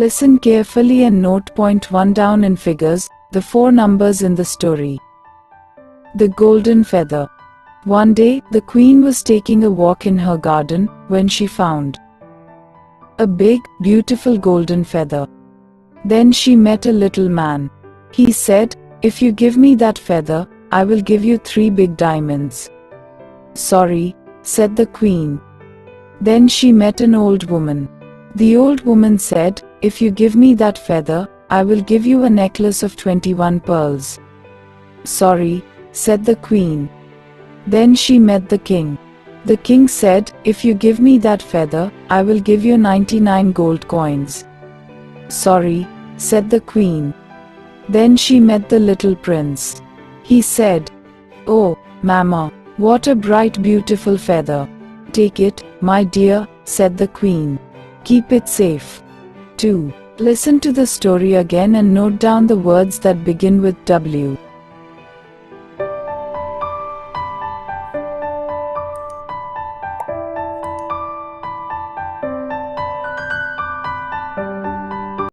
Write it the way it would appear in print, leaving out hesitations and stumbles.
Listen carefully and note point 1 down in figures, the 4 numbers in the story. The golden feather. One day, the queen was taking a walk in her garden when she found a big, beautiful golden feather. Then she met a little man. He said, "If you give me that feather, I will give you 3 big diamonds." "Sorry," said the queen. Then she met an old woman. The old woman said, "If you give me that feather, I will give you a necklace of 21 pearls." "Sorry," said the queen. Then she met the king. The king said, "If you give me that feather, I will give you 99 gold coins." "Sorry," said the queen. Then she met the little prince. He said, "Oh, Mama, what a bright beautiful feather." "Take it, my dear," said the queen. "Keep it safe." 2. Listen to the story again and note down the words that begin with W.